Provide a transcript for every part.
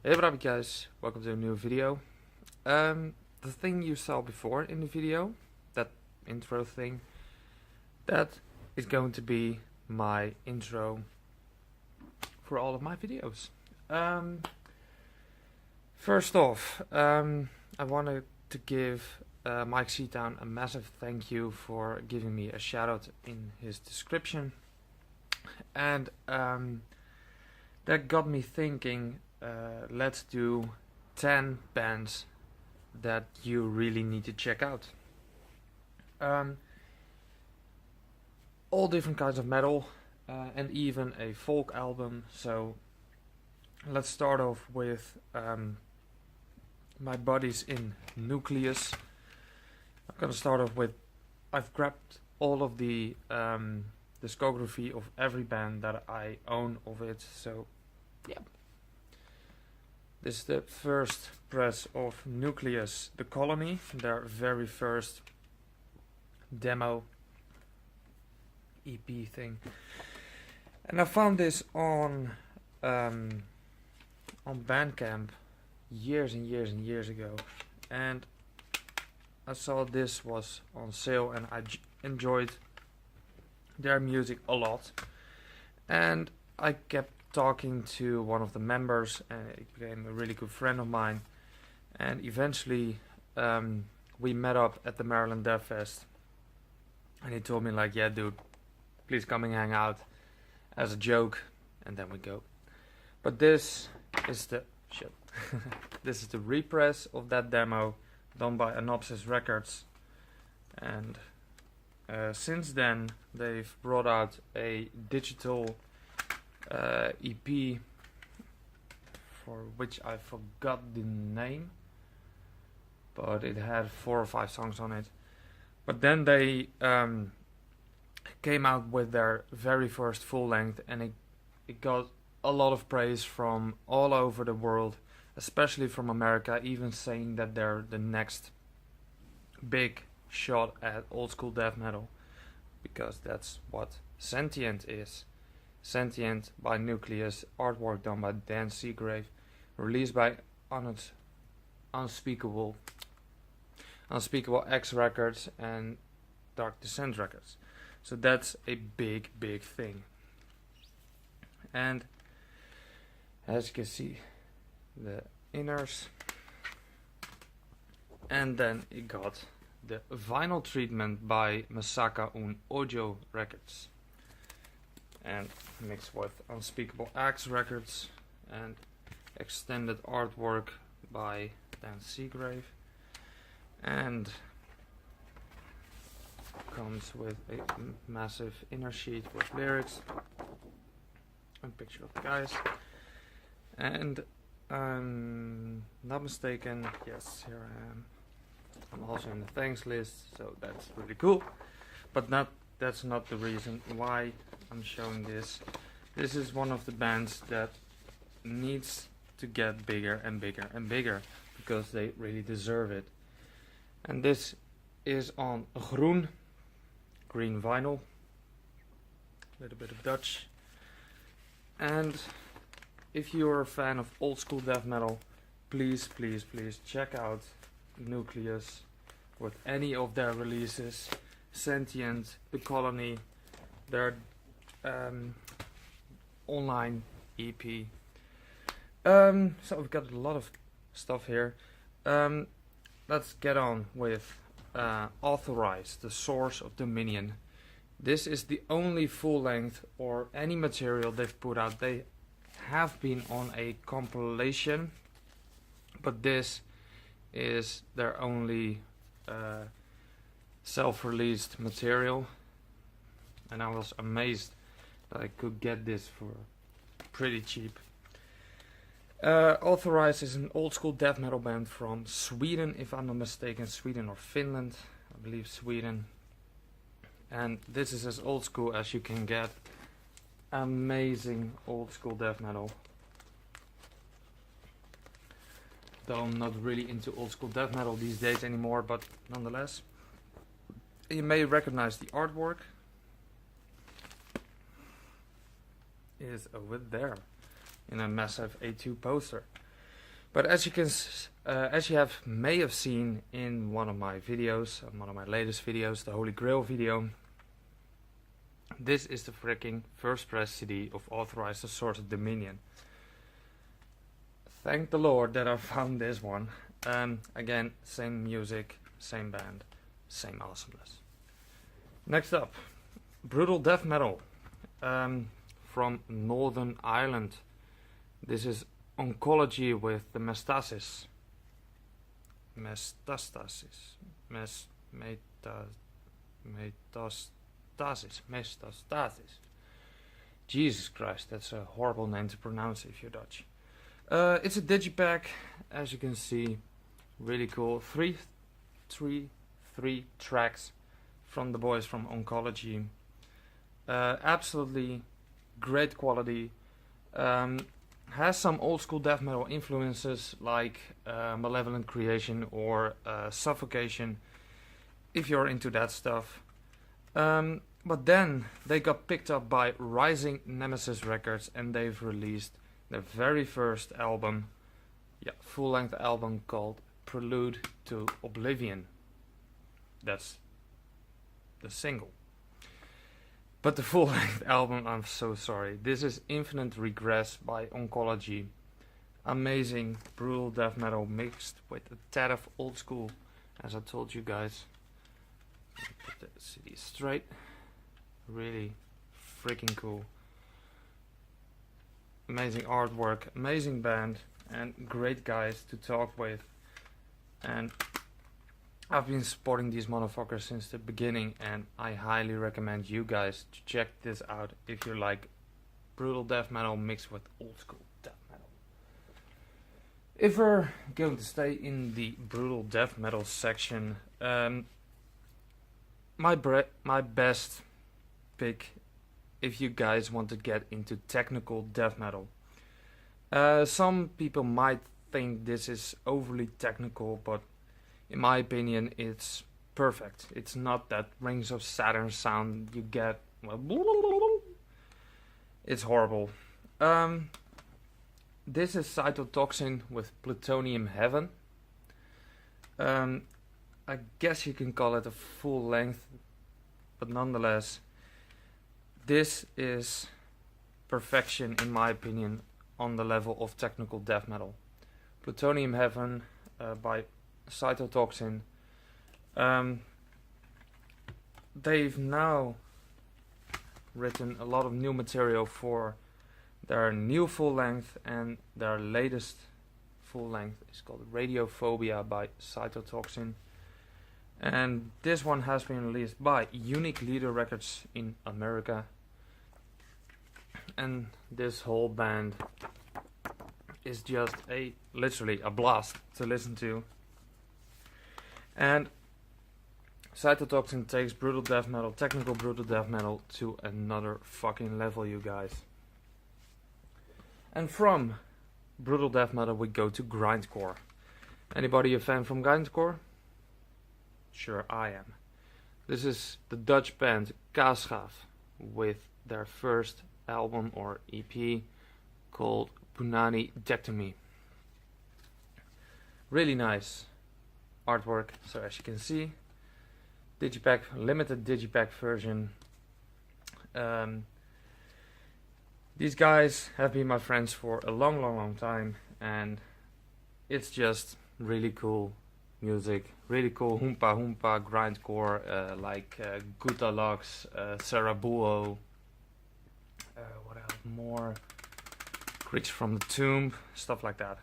Hey, what up guys, welcome to a new video. The thing you saw before in the video, that intro thing, that is going to be my intro for all of my videos. First off, I wanted to give Mike Seatown a massive thank you for giving me a shout out in his description. And that got me thinking, let's do 10 bands that you really need to check out. All different kinds of metal and even a folk album. So let's start off with my buddies in Nucleus. I'm gonna start off with, I've grabbed all of the discography of every band that I own of it. So yeah. This is the first press of Nucleus, The Colony, their very first demo EP thing. And I found this on Bandcamp years and years and years ago. And I saw this was on sale and I enjoyed their music a lot. And I kept talking to one of the members and it became a really good friend of mine, and eventually we met up at the Maryland Dev Fest and he told me like, yeah dude, please come and hang out, as a joke, and then we go. But this is the this is the repress of that demo done by Anopsis Records, and since then they've brought out a digital EP for which I forgot the name, but it had 4 or 5 songs on it. But then they came out with their very first full length, and it got a lot of praise from all over the world, especially from America, even saying that they're the next big shot at old school death metal, because that's what Sentient is. Sentient by Nucleus, artwork done by Dan Seagrave, released by Unspeakable X Records and Dark Descent Records. So that's a big thing. And as you can see, the inners, and then it got the vinyl treatment by Masaka Un Ojo Records, and mixed with Unspeakable Acts Records, and extended artwork by Dan Seagrave, and comes with a massive inner sheet with lyrics and picture of the guys. And I'm not mistaken, yes, here I am. I'm also in the thanks list, so that's really cool. But that's not the reason why I'm showing this. This is one of the bands that needs to get bigger and bigger and bigger, because they really deserve it. And this is on green vinyl, a little bit of Dutch. And if you're a fan of old school death metal, please check out Nucleus with any of their releases. Sentient, The Colony, their online EP. So we've got a lot of stuff here. Let's get on with Authorize, The Source of Dominion. This is the only full length or any material they've put out. They have been on a compilation, but this is their only self-released material, and I was amazed that I could get this for pretty cheap. Authorize is an old school death metal band from Sweden, if I'm not mistaken, Sweden or Finland, I believe Sweden, and this is as old school as you can get. Amazing old school death metal. Though I'm not really into old school death metal these days anymore, but nonetheless. You may recognize the artwork. Is over there in a massive A2 poster. But as you may have seen in one of my videos, one of my latest videos, the Holy Grail video, this is the freaking first press CD of Authorized Assorted Dominion. Thank the Lord that I found this one. Again, same music, same band, same awesomeness. Next up, Brutal Death Metal from Northern Ireland. This is Oncology with the Metastasis. Jesus Christ, that's a horrible name to pronounce if you're Dutch. It's a digipack, as you can see, really cool. Three tracks from the boys from Oncology. Absolutely great quality. Has some old school death metal influences like Malevolent Creation or Suffocation, if you're into that stuff. But then they got picked up by Rising Nemesis Records and they've released their very first album, full-length album called Prelude to Oblivion. That's the single. But the full-length album, I'm so sorry. This is Infinite Regress by Oncology. Amazing, brutal death metal mixed with a tad of old school, as I told you guys. Put the CD straight. Really freaking cool. Amazing artwork, amazing band, and great guys to talk with. And I've been supporting these motherfuckers since the beginning, and I highly recommend you guys to check this out if you like brutal death metal mixed with old school death metal. If we're going to stay in the brutal death metal section, my best pick if you guys want to get into technical death metal. Some people might think this is overly technical, but in my opinion it's perfect. It's not that Rings of Saturn sound you get. It's horrible. This is Cytotoxin with Plutonium Heaven. I guess you can call it a full length, but nonetheless, this is perfection in my opinion on the level of technical death metal. Plutonium Heaven by Cytotoxin. They've now written a lot of new material for their new full length, and their latest full length is called Radiophobia by Cytotoxin. And this one has been released by Unique Leader Records in America. And this whole band is just literally a blast to listen to. And Cytotoxin takes brutal death metal, technical brutal death metal, to another fucking level, you guys. And from brutal death metal we go to grindcore. Anybody a fan from grindcore? Sure, I am. This is the Dutch band Kaasgaaf with their first album or EP called Punani Dectomy. Really nice artwork, so as you can see, digipack, limited digipack version. These guys have been my friends for a long time, and it's just really cool music, really cool Hoompa grindcore, like Gutalox, Sarabuo, what else more, Creatures from the Tomb, stuff like that.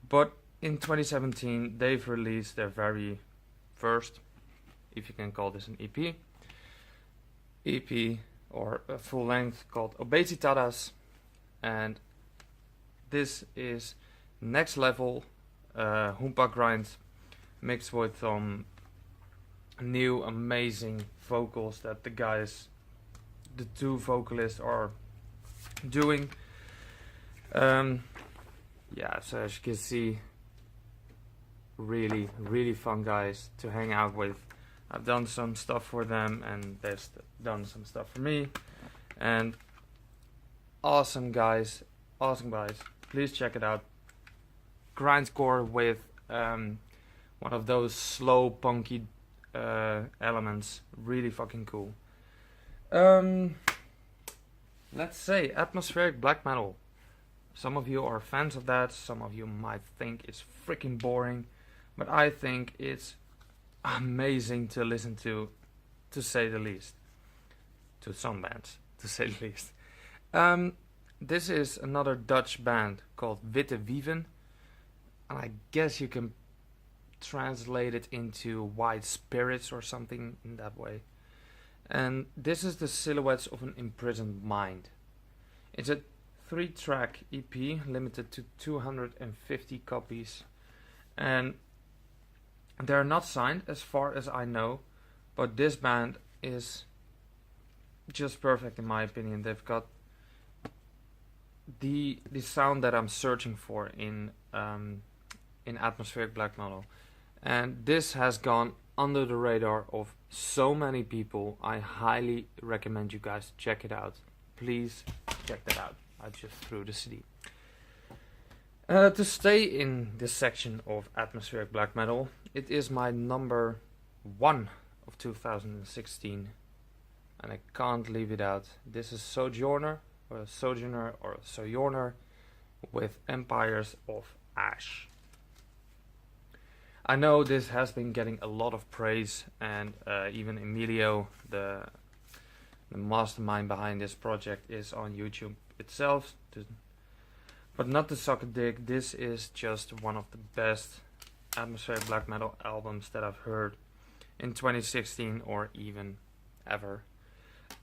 But in 2017 they've released their very first, if you can call this an EP or a full length, called Obesitadas, and this is next level Hoompa grind mixed with some new amazing vocals that the two vocalists are doing. So as you can see, really fun guys to hang out with. I've done some stuff for them and they've done some stuff for me, and awesome guys. Please check it out. grindcore with one of those slow punky elements. Really fucking cool. Let's say atmospheric black metal. Some of you are fans of that, some of you might think it's freaking boring, but I think it's amazing to listen to say the least. To some bands, to say the least. This is another Dutch band called Witte Wieven, and I guess you can translate it into white spirits or something in that way. And this is the Silhouettes of an Imprisoned Mind. It's a 3-track EP limited to 250 copies, and they're not signed as far as I know, but this band is just perfect in my opinion. They've got the sound that I'm searching for in atmospheric black metal, and this has gone under the radar of so many people. I highly recommend you guys check it out. Please check that out. I just threw the CD. To stay in this section of atmospheric black metal, it is my number 1 of 2016, and I can't leave it out. This is Sojourner with Empires of Ash. I know this has been getting a lot of praise, and even Emilio, the mastermind behind this project, is on YouTube itself. But not to suck a dick, this is just one of the best atmospheric black metal albums that I've heard in 2016 or even ever.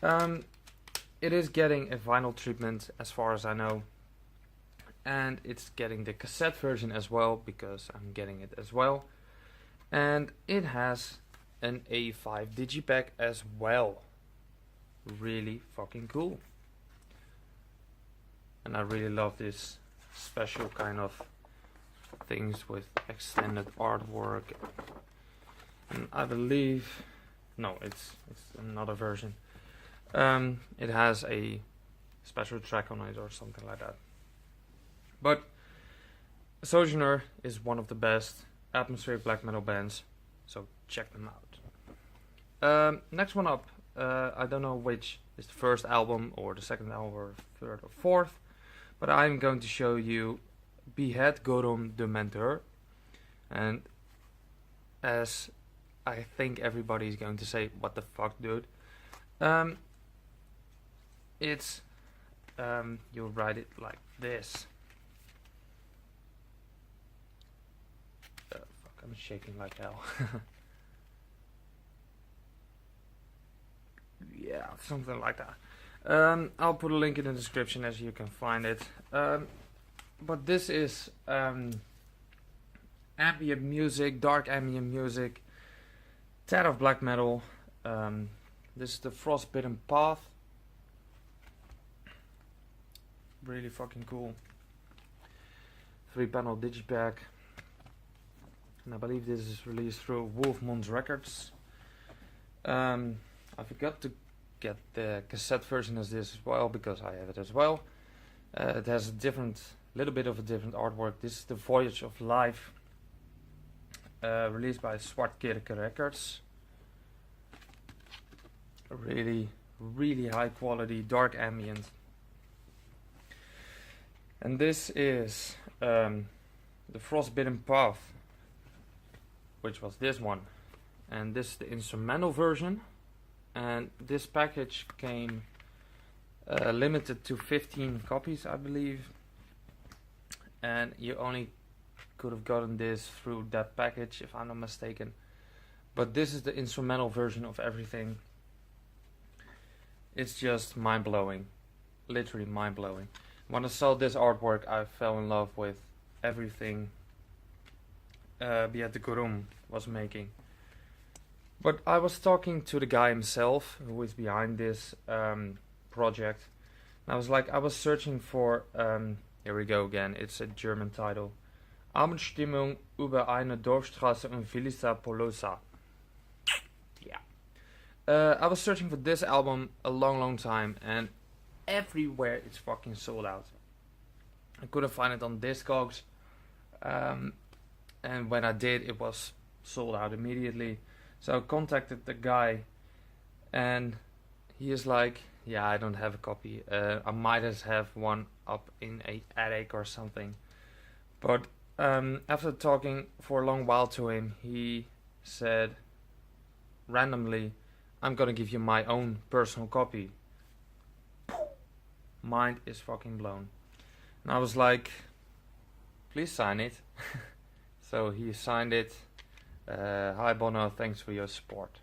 It is getting a vinyl treatment as far as I know, and it's getting the cassette version as well because I'm getting it as well, and it has an A5 digipack as well. Really fucking cool. And I really love this special kind of things with extended artwork. And I believe, no, it's another version. It has a special track on it or something like that. But Sojourner is one of the best atmospheric black metal bands, so check them out. Next one up, I don't know which is the first album or the second album or third or fourth, but I'm going to show you Behead Gorum de Mentor. And as I think everybody is going to say, what the fuck, dude? It's you write it like this. Fuck, I'm shaking like hell. Yeah, something like that. I'll put a link in the description as you can find it. But this is ambient music, dark ambient music, tad of black metal. This is the Frostbitten Path. Really fucking cool. 3-panel digipack. And I believe this is released through Wolfmons Records. I forgot to get the cassette version as this as well because I have it as well. It has a little bit of a different artwork. This is the Voyage of Life, released by Zwartkirke Records. Really, really high quality dark ambient. And this is the Frostbitten Path, which was this one. And this is the instrumental version. And this package came limited to 15 copies, I believe. And you only could have gotten this through that package, if I'm not mistaken. But this is the instrumental version of everything. It's just mind-blowing. Literally mind-blowing. When I saw this artwork, I fell in love with everything Behead Gorum was making. But I was talking to the guy himself, who is behind this project. And I was searching for, here we go again, it's a German title. Abendstimmung über eine Dorfstraße in Villa Polosa. Yeah. I was searching for this album a long time, and everywhere it's fucking sold out. I couldn't find it on Discogs. And when I did, it was sold out immediately. So I contacted the guy, and he is like, yeah, I don't have a copy. I might just have one up in a attic or something. But after talking for a long while to him, he said randomly, I'm gonna give you my own personal copy. Mind is fucking blown. And I was like, please sign it. So he signed it. Hi Bono, thanks for your support.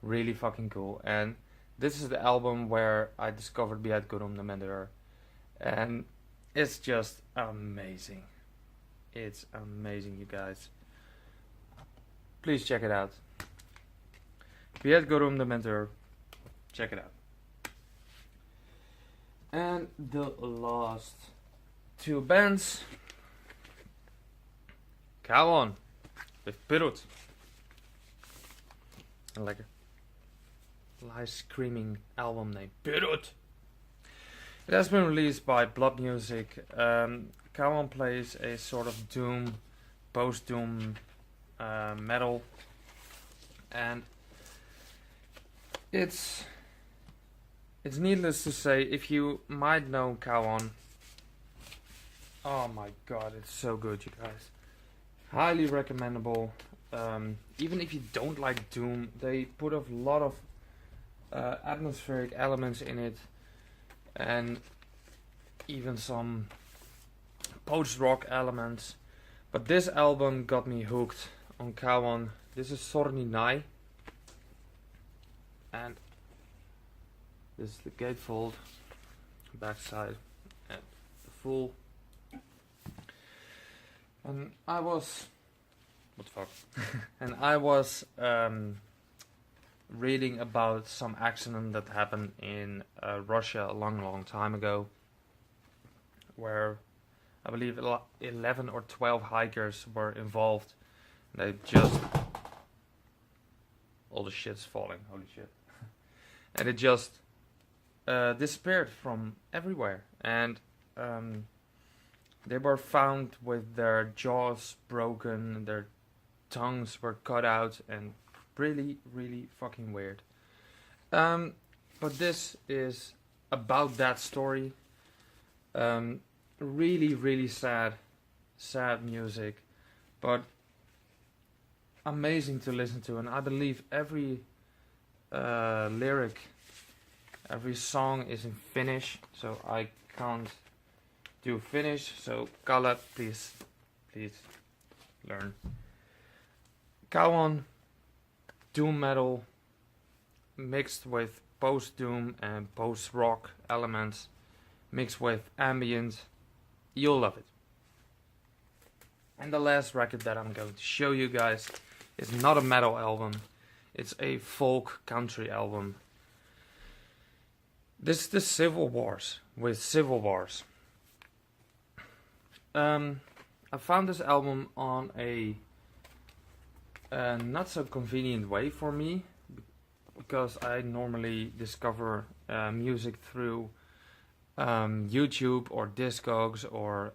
Really fucking cool. And this is the album where I discovered Beat Gurum the Mentor. And it's just amazing. It's amazing, you guys. Please check it out. Beat Gurum the Mentor. Check it out. And the last two bands. Kawan with Pirut. Like a nice screaming album name. Pirut. It has been released by Blood Music. Kawan plays a sort of doom, post-doom metal. And it's needless to say, if you might know Kawan, oh my god, it's so good, you guys. Highly recommendable. Even if you don't like doom, they put a lot of atmospheric elements in it, and even some post-rock elements. But this album got me hooked on Kawan. This is Sorni Nai, and this is the gatefold, backside, and the full. And I was, what the fuck? And I was reading about some accident that happened in Russia a long time ago, where I believe 11 or 12 hikers were involved. They just, all the shit's falling, holy shit. And it just disappeared from everywhere. And they were found with their jaws broken, their tongues were cut out, and really fucking weird. But this is about that story. Really sad music, but amazing to listen to. And I believe every lyric, every song is in Finnish, so I can't do Finnish. So Kalle, please learn. Kawan, doom metal mixed with post-doom and post-rock elements, mixed with ambient. You'll love it. And the last record that I'm going to show you guys is not a metal album. It's a folk country album. This is the Civil Wars with Civil Wars. I found this album on a not so convenient way for me, because I normally discover music through YouTube or Discogs or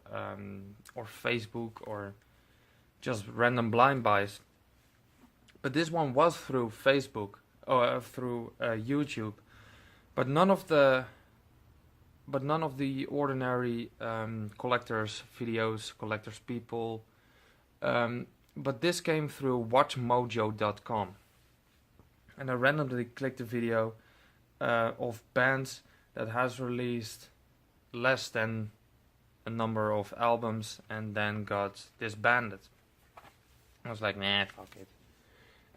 Facebook or just random blind buys. But this one was through Facebook or through YouTube, but none of the ordinary collectors videos, collectors people. But this came through WatchMojo.com, and I randomly clicked a video of bands that has released less than a number of albums and then got disbanded. I was like, nah, fuck it.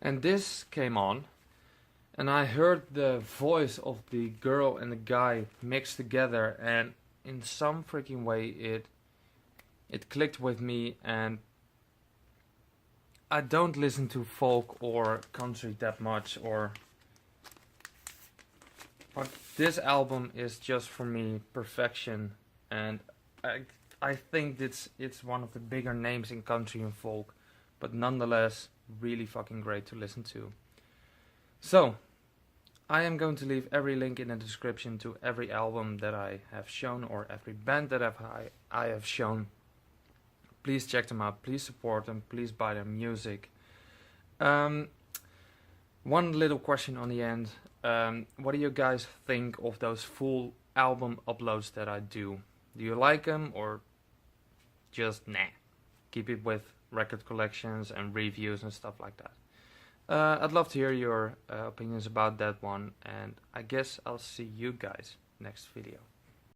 And this came on, and I heard the voice of the girl and the guy mixed together, and in some freaking way it clicked with me. And I don't listen to folk or country that much, but this album is just for me perfection, and I think it's one of the bigger names in country and folk, but nonetheless really fucking great to listen to. So I am going to leave every link in the description to every album that I have shown or every band that I have shown. please check them out, please support them, please buy their music. One little question on the end. What do you guys think of those full album uploads that I do? Do you like them, or just nah? Keep it with record collections and reviews and stuff like that. I'd love to hear your opinions about that one, and I guess I'll see you guys next video.